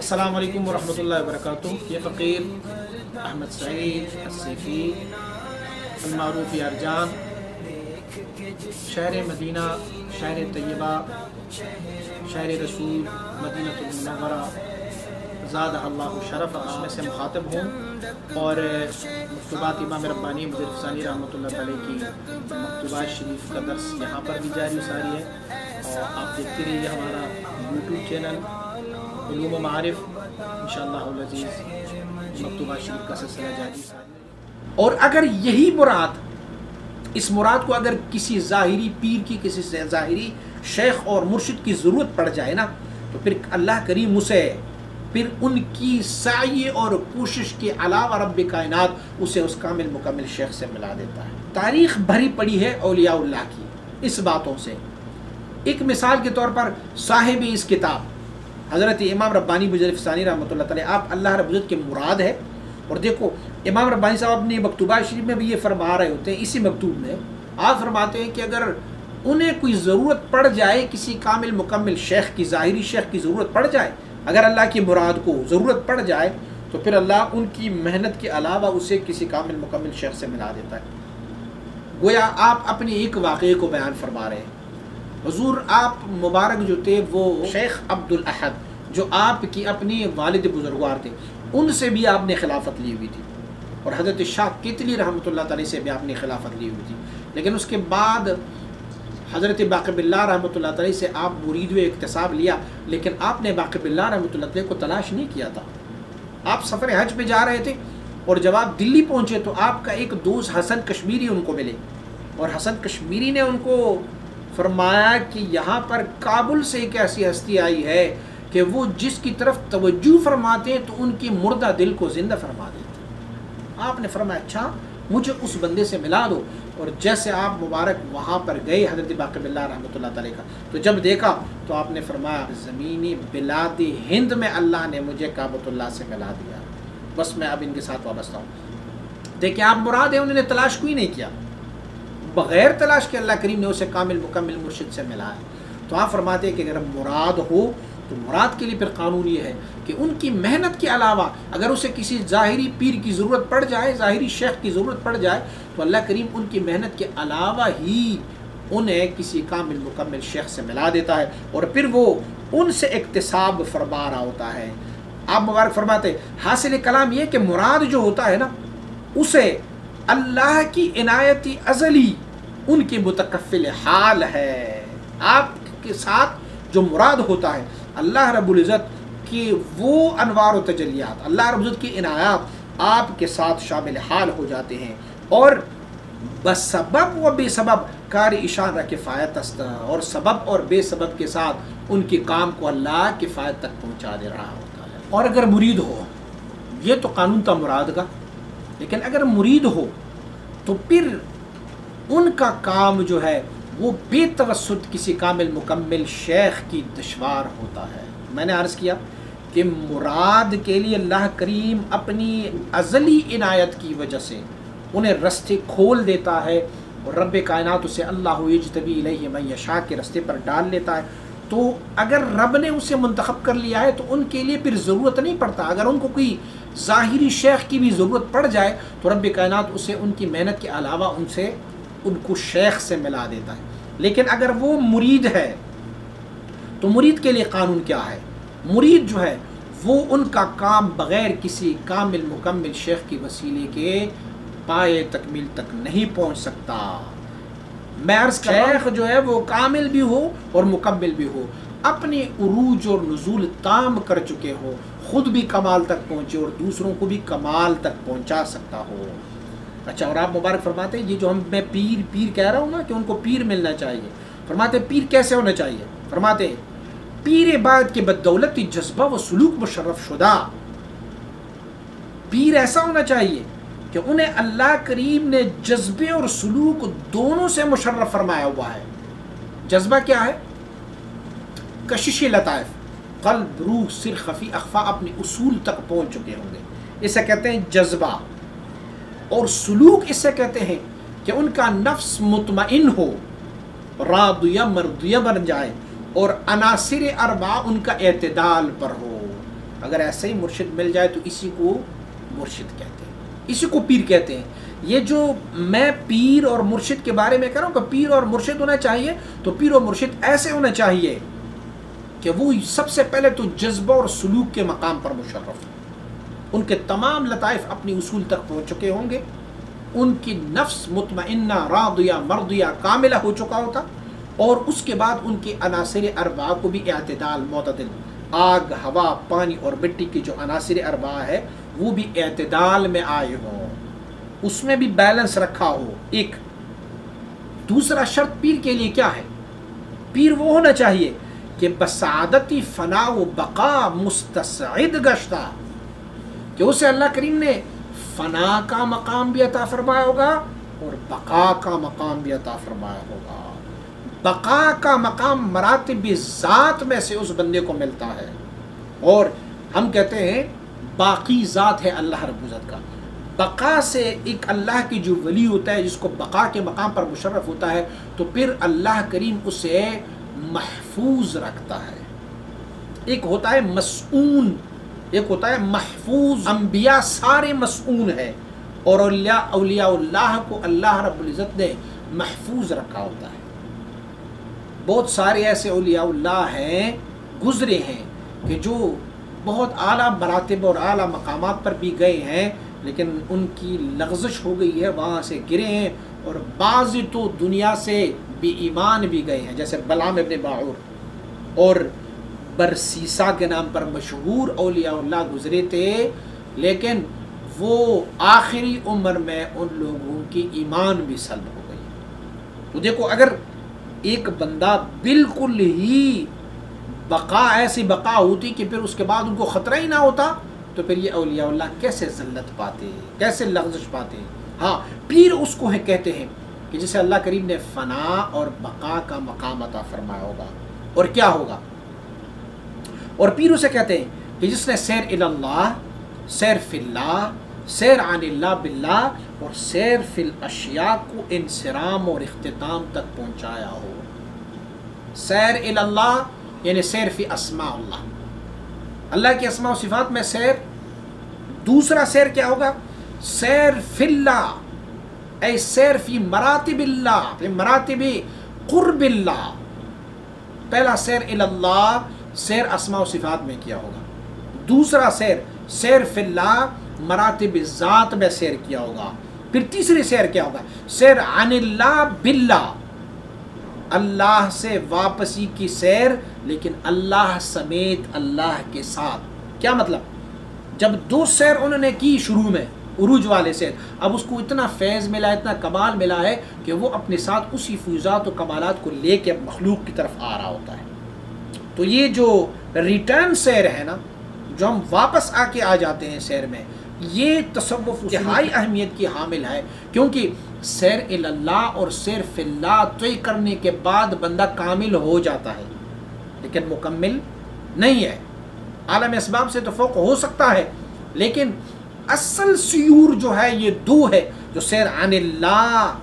السلام علیکم ورحمۃ اللہ وبرکاتہ۔ یہ فقیر احمد سعید السیفی المعروف یارجان، شہر مدینہ، شہر طیبہ، شہر رسول، مدینہ المنورہ، زادہ اللہ شرف، اس میں سے مخاطب ہوں اور مکتوبات امام ربانی مظہر افسانی رحمۃ اللہ علیہ کی مکتوبات شریف کا درس یہاں پر بھی جاری ساری ہے، اور آپ دیکھتے رہیے ہمارا یوٹیوب چینل علوم و معارف، انشاءاللہ العزیز مکتوبات شریف کا سلسلہ جاری ساری۔ اور اگر یہی مراد، اس مراد کو اگر کسی ظاہری پیر کی، کسی ظاہری شیخ اور مرشد کی ضرورت پڑ جائے نا، تو پھر اللہ کریم اسے پھر ان کی سعی اور کوشش کے علاوہ رب کائنات اسے اس کامل مکمل شیخ سے ملا دیتا ہے۔ تاریخ بھری پڑی ہے اولیاء اللہ کی اس باتوں سے۔ ایک مثال کے طور پر صاحب اس کتاب حضرت امام ربانی مظہر افسانی رحمۃ اللہ تعالی، آپ اللہ رب العزت کے مراد ہے۔ اور دیکھو امام ربانی صاحب اپنی مکتوبات شریف میں بھی یہ فرما رہے ہوتے ہیں، اسی مکتوب میں آپ فرماتے ہیں کہ اگر انہیں کوئی ضرورت پڑ جائے، کسی کامل مکمل شیخ کی، ظاہری شیخ کی ضرورت پڑ جائے، اگر اللہ کی مراد کو ضرورت پڑ جائے، تو پھر اللہ ان کی محنت کے علاوہ اسے کسی کامل مکمل شیخ سے ملا دیتا ہے۔ گویا آپ اپنے ایک واقعے کو بیان فرما رہے ہیں۔ حضور آپ مبارک جو تھے وہ شیخ عبد الاحد، جو آپ کی اپنی والد بزرگوار تھے، ان سے بھی آپ نے خلافت لی ہوئی تھی، اور حضرت شاہ کتلی رحمۃ اللہ تعالی سے بھی آپ نے خلافت لی ہوئی تھی۔ لیکن اس کے بعد حضرت باقی باللہ رحمۃ اللہ تعالی سے آپ مرید و اکتساب لیا، لیکن آپ نے باقی باللہ رحمۃ اللہ تعالی کو تلاش نہیں کیا تھا۔ آپ سفر حج پہ جا رہے تھے، اور جب آپ دلی پہنچے تو آپ کا ایک دوست حسن کشمیری ان کو ملے، اور حسن کشمیری نے ان کو فرمایا کہ یہاں پر کابل سے ایک ایسی ہستی آئی ہے کہ وہ جس کی طرف توجہ فرماتے ہیں تو ان کی مردہ دل کو زندہ فرما دیتے ہیں۔ آپ نے فرمایا اچھا مجھے اس بندے سے ملا دو، اور جیسے آپ مبارک وہاں پر گئے حضرت باقی باللہ رحمۃ اللہ تعالی کا، تو جب دیکھا تو آپ نے فرمایا زمینی بلاد ہند میں اللہ نے مجھے کعبۃ اللہ سے ملا دیا، بس میں اب ان کے ساتھ وابستہ ہوں۔ دیکھیں آپ مراد ہے، انہوں نے تلاش کوئی نہیں کیا، بغیر تلاش کے اللہ کریم نے اسے کامل مکمل مرشد سے ملا ہے۔ تو آپ فرماتے ہیں کہ اگر مراد ہو تو مراد کے لیے پھر قانون یہ ہے کہ ان کی محنت کے علاوہ اگر اسے کسی ظاہری پیر کی ضرورت پڑ جائے، ظاہری شیخ کی ضرورت پڑ جائے، تو اللہ کریم ان کی محنت کے علاوہ ہی انہیں کسی کامل مکمل شیخ سے ملا دیتا ہے، اور پھر وہ ان سے اکتساب فرما رہا ہوتا ہے۔ آپ مبارک فرماتے حاصل کلام یہ کہ مراد جو ہوتا ہے نا، اسے اللہ کی عنایتی ازلی ان کی متکفل حال ہے۔ آپ کے ساتھ جو مراد ہوتا ہے اللہ رب العزت کی وہ انوار و تجلیات، اللہ رب العزت کی عنایات آپ کے ساتھ شامل حال ہو جاتے ہیں، اور بسبب و بے سبب کار اشان را کفایت است، اور سبب اور بے سبب کے ساتھ ان کے کام کو اللہ کفایت تک پہنچا دے رہا ہوتا ہے۔ اور اگر مرید ہو، یہ تو قانون تھا مراد کا، لیکن اگر مرید ہو تو پھر ان کا کام جو ہے وہ بے توسط کسی کامل مکمل شیخ کی دشوار ہوتا ہے۔ میں نے عرض کیا کہ مراد کے لیے اللہ کریم اپنی ازلی عنایت کی وجہ سے انہیں رستے کھول دیتا ہے، اور رب کائنات اسے اللہ یجتبی الیہ من یشاء کے رستے پر ڈال لیتا ہے۔ تو اگر رب نے اسے منتخب کر لیا ہے تو ان کے لیے پھر ضرورت نہیں پڑتا، اگر ان کو کوئی ظاہری شیخ کی بھی ضرورت پڑ جائے تو رب کائنات اسے ان کی محنت کے علاوہ ان کو شیخ سے ملا دیتا ہے۔ لیکن اگر وہ مرید ہے تو مرید کے لیے قانون کیا ہے؟ مرید جو ہے وہ ان کا کام بغیر کسی کامل مکمل شیخ کی وسیلے کے پائے تکمیل تک نہیں پہنچ سکتا۔ میں عرض شیخ جو ہے وہ کامل بھی ہو اور مکمل بھی ہو، اپنے عروج اور نزول تام کر چکے ہو، خود بھی کمال تک پہنچے اور دوسروں کو بھی کمال تک پہنچا سکتا ہو۔ اچھا، اور آپ مبارک فرماتے ہیں یہ جو میں پیر کہہ رہا ہوں نا کہ ان کو پیر ملنا چاہیے، فرماتے پیر کیسے ہونا چاہیے؟ فرماتے پیر بعد کے بدولت جذبہ و سلوک مشرف شدہ، پیر ایسا ہونا چاہیے کہ انہیں اللہ کریم نے جذبے اور سلوک دونوں سے مشرف فرمایا ہوا ہے۔ جذبہ کیا ہے؟ کشش لطائف، قلب، روح، سر، خفی، اخفا اپنے اصول تک پہنچ چکے ہوں گے، اسے کہتے ہیں جذبہ۔ اور سلوک اسے کہتے ہیں کہ ان کا نفس مطمئن ہو، راضیہ مرضیہ بن جائے، اور عناصر اربع ان کا اعتدال پر ہو۔ اگر ایسا ہی مرشد مل جائے تو اسی کو مرشد کہتے ہیں، اسی کو پیر کہتے ہیں۔ یہ جو میں پیر اور مرشد کے بارے میں کہہ رہا ہوں کہ پیر اور مرشد ہونا چاہیے، تو پیر اور مرشد ایسے ہونا چاہیے کہ وہ سب سے پہلے تو جذبہ اور سلوک کے مقام پر مشرف ہوں، ان کے تمام لطائف اپنی اصول تک پہنچ چکے ہوں گے، ان کی نفس مطمئنہ راضیہ مرضیہ کاملہ ہو چکا ہوتا، اور اس کے بعد ان کے عناصر اربعہ کو بھی اعتدال معتدل، آگ ہوا پانی اور مٹی کی جو عناصر اربعہ ہے وہ بھی اعتدال میں آئے ہوں، اس میں بھی بیلنس رکھا ہو۔ ایک دوسرا شرط پیر کے لیے کیا ہے؟ پیر وہ ہونا چاہیے کہ بسعادتی فنا و بقا مستسعد گشتہ، کہ اسے اللہ کریم نے فنا کا مقام بھی عطا فرمایا ہوگا اور بقا کا مقام بھی عطا فرمایا ہوگا۔ بقا کا مقام مراتب ذات میں سے اس بندے کو ملتا ہے، اور ہم کہتے ہیں باقی ذات ہے اللہ رب العزت کا۔ بقا سے ایک اللہ کی جو ولی ہوتا ہے جس کو بقا کے مقام پر مشرف ہوتا ہے، تو پھر اللہ کریم اسے محفوظ رکھتا ہے۔ ایک ہوتا ہے مسعون، ایک ہوتا ہے محفوظ۔ انبیاء سارے مسعون ہیں، اور اولیاء اللہ کو اللہ رب العزت نے محفوظ رکھا ہوتا ہے۔ بہت سارے ایسے اولیاء اللہ ہیں گزرے ہیں کہ جو بہت اعلیٰ مراتب اور اعلیٰ مقامات پر بھی گئے ہیں، لیکن ان کی لغزش ہو گئی ہے، وہاں سے گرے ہیں، اور بعض تو دنیا سے بے ایمان بھی گئے ہیں، جیسے بلعام ابن باعور اور برسیسا کے نام پر مشہور اولیاء اللہ گزرے تھے، لیکن وہ آخری عمر میں ان لوگوں کی ایمان بھی سلب ہو گئی۔ تو دیکھو، اگر ایک بندہ بالکل ہی بقا ایسی بقا ہوتی کہ پھر اس کے بعد ان کو خطرہ ہی نہ ہوتا، تو پھر یہ اولیاء اللہ کیسے ذلت پاتے، کیسے لغزش پاتے۔ ہاں، پیر اس کو کہتے ہیں کہ جسے اللہ کریم نے فنا اور بقا کا مقام عطا فرمایا ہوگا۔ اور کیا ہوگا؟ اور پیر اسے کہتے ہیں کہ جس نے سیر اللہ، سیر فی اللہ، سیر عن اللہ باللہ اور سیر فی الاشیاء کو انصرام اور اختتام تک پہنچایا ہو۔ سیر اللہ یعنی سیر فی اسماء اللہ، اللہ کی اسماء و صفات میں سیر۔ دوسرا سیر کیا ہوگا؟ سیر فی اللہ، اے سیر فی مراتب اللہ، فی مراتب قرب اللہ۔ پہلا سیر اللہ سیر اسماء و صفات میں کیا ہوگا، دوسرا سیر سیر فی اللہ مراتب ذات میں سیر کیا ہوگا، پھر تیسری سیر کیا ہوگا؟ سیر عن اللہ باللہ، اللہ سے واپسی کی سیر، لیکن اللہ سمیت اللہ کے ساتھ۔ کیا مطلب؟ جب دو سیر انہوں نے کی شروع میں عروج والے سیر، اب اس کو اتنا فیض ملا، اتنا کمال ملا ہے کہ وہ اپنے ساتھ اسی فیوزات و کمالات کو لے کے مخلوق کی طرف آ رہا ہوتا ہے۔ تو یہ جو ریٹرن سیر ہے نا، جو ہم واپس آ کے آ جاتے ہیں سیر میں، یہ تصوف انتہائی اہمیت کی حامل ہے، کیونکہ سیر اللہ اور سیر فی اللہ طے کرنے کے بعد بندہ کامل ہو جاتا ہے، لیکن مکمل نہیں ہے۔ عالم اسباب سے تو فوق ہو سکتا ہے، لیکن اصل سیور جو ہے یہ دو ہے، جو سیر عن اللہ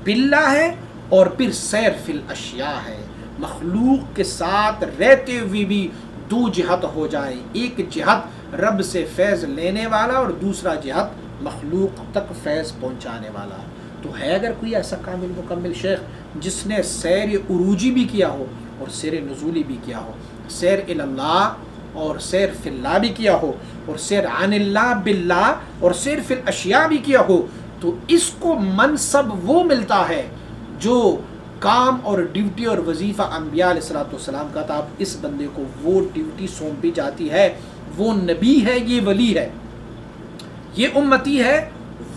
باللہ ہے اور پھر سیر فی الاشیاء ہے۔ مخلوق کے ساتھ رہتے ہوئے بھی دو جہت ہو جائے، ایک جہت رب سے فیض لینے والا اور دوسرا جہت مخلوق تک فیض پہنچانے والا۔ تو ہے اگر کوئی ایسا کامل مکمل شیخ جس نے سیر عروجی بھی کیا ہو اور سیر نزولی بھی کیا ہو، سیر اللہ اور سیر فی اللہ بھی کیا ہو، اور سیر عن اللہ باللہ اور سیر فی الاشیاء بھی کیا ہو، تو اس کو منصب وہ ملتا ہے جو کام اور ڈیوٹی اور وظیفہ انبیاء علیہ السلام کا تھا۔ اس بندے کو وہ ڈیوٹی سونپی جاتی ہے، وہ نبی ہے، یہ ولی ہے، یہ امتی ہے،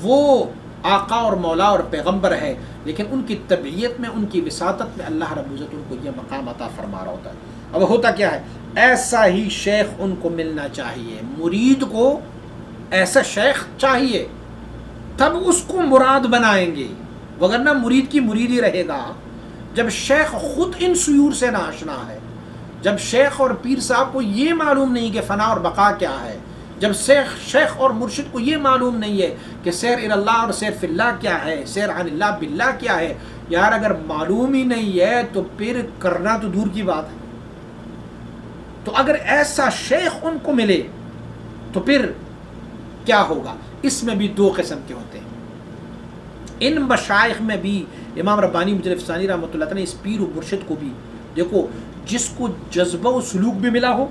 وہ آقا اور مولا اور پیغمبر ہے، لیکن ان کی طبعیت میں، ان کی وساطت میں اللہ رب العزت ان کو یہ مقام عطا فرما رہا ہوتا ہے۔ اب ہوتا کیا ہے؟ ایسا ہی شیخ ان کو ملنا چاہیے، مرید کو ایسا شیخ چاہیے، تب اس کو مراد بنائیں گے، وگرنہ مرید کی مرید ہی رہے گا۔ جب شیخ خود ان سیور سے ناشنا ہے، جب شیخ اور پیر صاحب کو یہ معلوم نہیں کہ فنا اور بقا کیا ہے، جب شیخ اور مرشد کو یہ معلوم نہیں ہے کہ سیر اللہ اور سیر فی اللہ کیا ہے، سیر عن اللہ باللہ کیا ہے، یار اگر معلوم ہی نہیں ہے تو پھر کرنا تو دور کی بات ہے۔ تو اگر ایسا شیخ ان کو ملے تو پھر کیا ہوگا؟ اس میں بھی دو قسم کے ہوتے ہیں. ان مشائخ میں بھی امام ربانی مجدد افسانی رحمۃ اللہ تعالیٰ نے اس پیر و مرشد کو بھی دیکھو، جس کو جذبہ و سلوک بھی ملا ہو،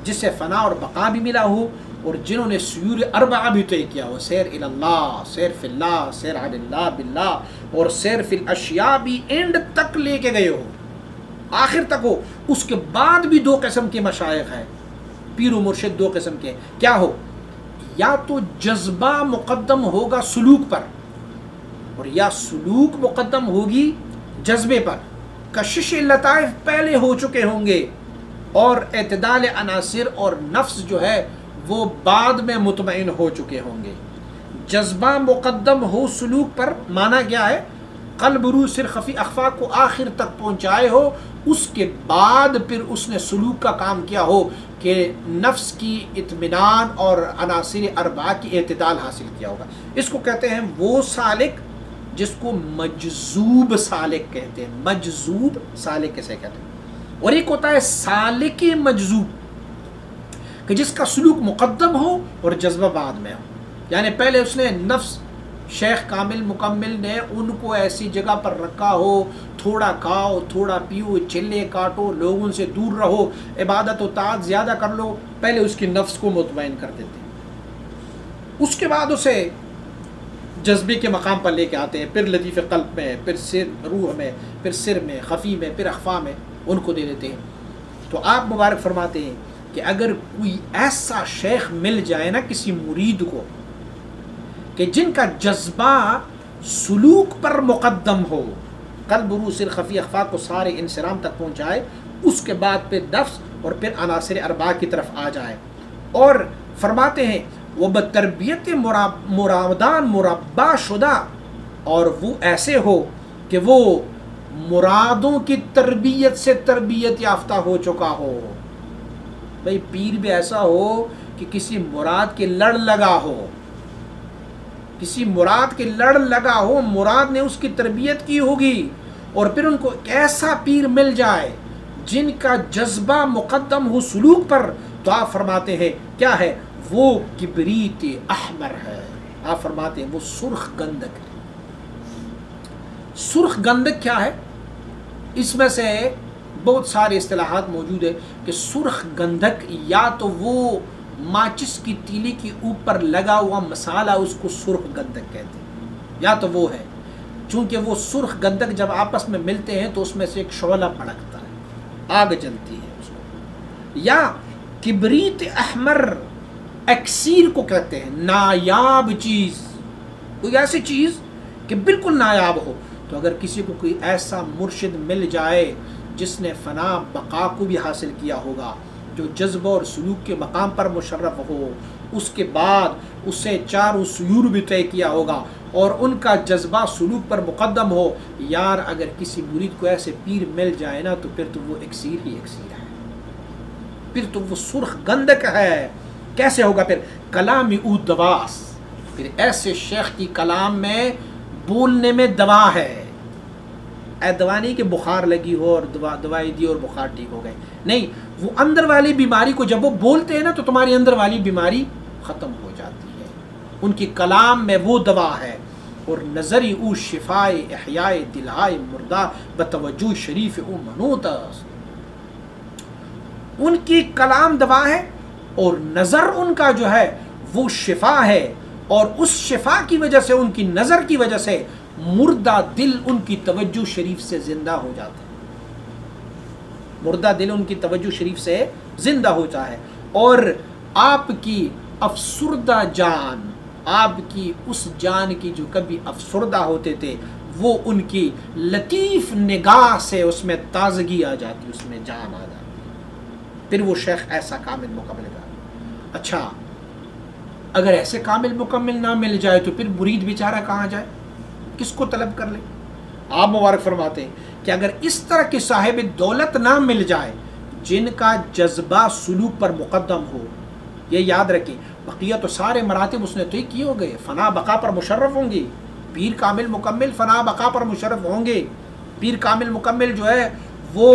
جسے فنا اور بقا بھی ملا ہو، اور جنہوں نے سیور اربعہ بھی طے کیا ہو، سیر الی اللہ، سیر فی اللہ، سیر علی اللہ باللہ، اور سیر فی الاشیاء بھی اینڈ تک لے کے گئے ہو، آخر تک ہو. اس کے بعد بھی دو قسم کے مشائخ ہیں، پیر و مرشد دو قسم کے. کیا ہو؟ یا تو جذبہ مقدم ہوگا سلوک پر، اور یا سلوک مقدم ہوگی جذبے پر. کشش لطائف پہلے ہو چکے ہوں گے، اور اعتدال عناصر اور نفس جو ہے وہ بعد میں مطمئن ہو چکے ہوں گے. جذبہ مقدم ہو سلوک پر معنی کیا ہے؟ قلب روح سر خفی اخفا کو آخر تک پہنچائے ہو، اس کے بعد پھر اس نے سلوک کا کام کیا ہو کہ نفس کی اطمینان اور عناصر اربعہ کی اعتدال حاصل کیا ہوگا. اس کو کہتے ہیں وہ سالک جس کو مجذوب سالک کہتے ہیں. مجذوب سالک کیسے کہتے ہیں؟ اور ایک ہوتا ہے سالک مجذوب کہ جس کا سلوک مقدم ہو اور جذبہ بعد میں ہو. یعنی پہلے اس نے نفس، شیخ کامل مکمل نے ان کو ایسی جگہ پر رکھا ہو، تھوڑا کھاؤ تھوڑا پیو، چلے کاٹو، لوگوں سے دور رہو، عبادت و طاعت زیادہ کر لو، پہلے اس کی نفس کو مطمئن کر دیتے ہیں. اس کے بعد اسے جذبے کے مقام پر لے کے آتے ہیں، پھر لطیف قلب میں، پھر سر روح میں، پھر سر میں، خفی میں، پھر اخفا میں ان کو دے دیتے ہیں. تو آپ مبارک فرماتے ہیں کہ اگر کوئی ایسا شیخ مل جائے نا کسی مرید کو کہ جن کا جذبہ سلوک پر مقدم ہو، قلب روح سر خفی اخفا کو سارے انصرام تک پہنچائے، اس کے بعد پھر نفس اور پھر عناصر اربعہ کی طرف آ جائے. اور فرماتے ہیں وہ بتربیت مرادان مربع شدہ، اور وہ ایسے ہو کہ وہ مرادوں کی تربیت سے تربیت یافتہ ہو چکا ہو. بھئی پیر بھی ایسا ہو کہ کسی مراد کے لڑ لگا ہو، کسی مراد کے لڑ لگا ہو، مراد نے اس کی تربیت کی ہوگی، اور پھر ان کو ایسا پیر مل جائے جن کا جذبہ مقدم ہو سلوک پر، تو آپ فرماتے ہیں کیا ہے؟ وہ کبریت احمر ہے. آپ فرماتے ہیں وہ سرخ گندک ہے. سرخ گندک کیا ہے؟ اس میں سے بہت سارے اصطلاحات موجود ہے کہ سرخ گندک یا تو وہ ماچس کی تیلی کے اوپر لگا ہوا مسالہ، اس کو سرخ گندک کہتے ہیں، یا تو وہ ہے. چونکہ وہ سرخ گندک جب آپس میں ملتے ہیں تو اس میں سے ایک شعلہ بھڑکتا ہے، آگ جلتی ہے اس کو. یا کبریت احمر اکسیر کو کہتے ہیں، نایاب چیز، کوئی ایسی چیز کہ بالکل نایاب ہو. تو اگر کسی کو کوئی ایسا مرشد مل جائے جس نے فنا بقا کو بھی حاصل کیا ہوگا، جو جذبہ اور سلوک کے مقام پر مشرف ہو، اس کے بعد اسے چاروں سیور بھی طے کیا ہوگا، اور ان کا جذبہ سلوک پر مقدم ہو، یار اگر کسی مرید کو ایسے پیر مل جائے نا تو پھر تو وہ اکسیر ہی اکسیر ہے، پھر تو وہ سرخ گندک ہے. کیسے ہوگا پھر؟ کلام او دواس، پھر ایسے شیخ کی کلام میں بولنے میں دوا ہے. اے دوا نہیں کہ بخار لگی ہو اور دوائی دی اور بخار ٹھیک ہو گئے، نہیں، وہ اندر والی بیماری کو جب وہ بولتے ہیں نا تو تمہاری اندر والی بیماری ختم ہو جاتی ہے. ان کی کلام میں وہ دوا ہے. اور نظری او شفائے احیائے دلائے مردہ بتوجہ شریف او منوتس، ان کی کلام دوا ہے اور نظر ان کا جو ہے وہ شفا ہے، اور اس شفا کی وجہ سے، ان کی نظر کی وجہ سے مردہ دل ان کی توجہ شریف سے زندہ ہو جاتا ہے. مردہ دل ان کی توجہ شریف سے زندہ ہوتا ہے. اور آپ کی افسردہ جان، آپ کی اس جان کی جو کبھی افسردہ ہوتے تھے، وہ ان کی لطیف نگاہ سے اس میں تازگی آ جاتی، اس میں جان آ جاتی. پھر وہ شیخ ایسا کامل مکمل کا. اچھا اگر ایسے کامل مکمل نہ مل جائے تو پھر مرید بیچارہ کہاں جائے، کس کو طلب کر لے؟ آپ مبارک فرماتے ہیں کہ اگر اس طرح کے صاحب دولت نہ مل جائے جن کا جذبہ سلوک پر مقدم ہو، یہ یاد رکھیں بقیہ تو سارے مراتب اس نے طے کیے ہو گئے، فنا بقا پر مشرف ہوں گے. پیر کامل مکمل فنا بقا پر مشرف ہوں گے. پیر کامل مکمل جو ہے وہ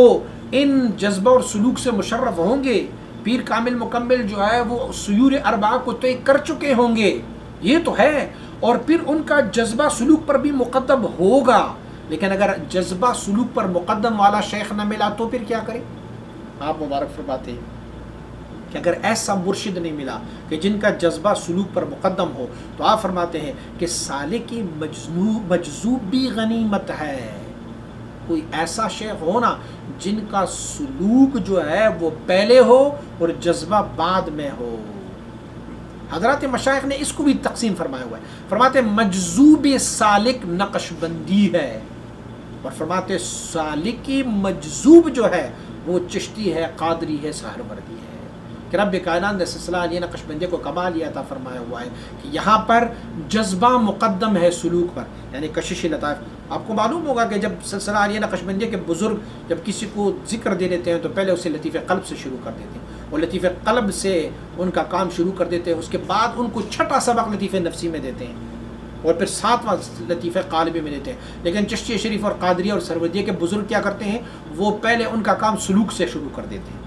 ان جذبہ اور سلوک سے مشرف ہوں گے. پیر کامل مکمل جو ہے وہ سیور اربعہ کو طے کر چکے ہوں گے، یہ تو ہے، اور پھر ان کا جذبہ سلوک پر بھی مقدم ہوگا، لیکن اگر جذبہ سلوک پر مقدم والا شیخ نہ ملا تو پھر کیا کریں؟ آپ مبارک فرماتے ہیں کہ اگر ایسا مرشد نہیں ملا کہ جن کا جذبہ سلوک پر مقدم ہو تو آپ فرماتے ہیں کہ سالکی مجذوب بھی غنیمت ہے۔ کوئی ایسا شیخ ہونا جن کا سلوک جو ہے وہ پہلے ہو اور جذبہ بعد میں ہو۔ حضرات مشائخ نے اس کو بھی تقسیم فرمایا ہوا ہے، فرماتے ہیں مجذوب سالک نقش بندی ہے، اور فرماتے سالکی مجذوب جو ہے وہ چشتی ہے، قادری ہے، سہروردی ہے، کہ رب کائنات نے سلسلہ علیہ نقش بندی کو کمال یہ عطا فرمایا ہوا ہے کہ یہاں پر جذبہ مقدم ہے سلوک پر، یعنی کشش لطائف۔ آپ کو معلوم ہوگا کہ جب سلسلہ علیہ نقش بندی کے بزرگ جب کسی کو ذکر دے دیتے ہیں تو پہلے اسے لطیف قلب سے شروع کر دیتے ہیں، اور لطیف قلب سے ان کا کام شروع کر دیتے ہیں، اس کے بعد ان کو چھٹا سبق لطیف نفسی میں دیتے ہیں، اور پھر 7واں لطیف قالبی میں دیتے ہیں۔ لیکن چشتی شریف اور قادریہ اور سروردیہ کے بزرگ کیا کرتے ہیں، وہ پہلے ان کا کام سلوک سے شروع کر دیتے ہیں۔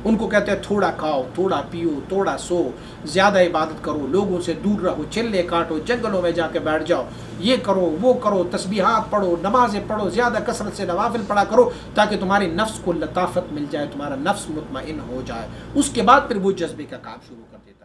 ان کو کہتے ہیں تھوڑا کھاؤ، تھوڑا پیو، تھوڑا سو، زیادہ عبادت کرو، لوگوں سے دور رہو، چلے کاٹو، جنگلوں میں جا کے بیٹھ جاؤ، یہ کرو وہ کرو، تسبیحات پڑھو، نمازیں پڑھو، زیادہ کثرت سے نوافل پڑھا کرو، تاکہ تمہاری نفس کو لطافت مل جائے، تمہارا نفس مطمئن ہو جائے۔ اس کے بعد پھر وہ جذبے کا کام شروع کر دیتا ہے۔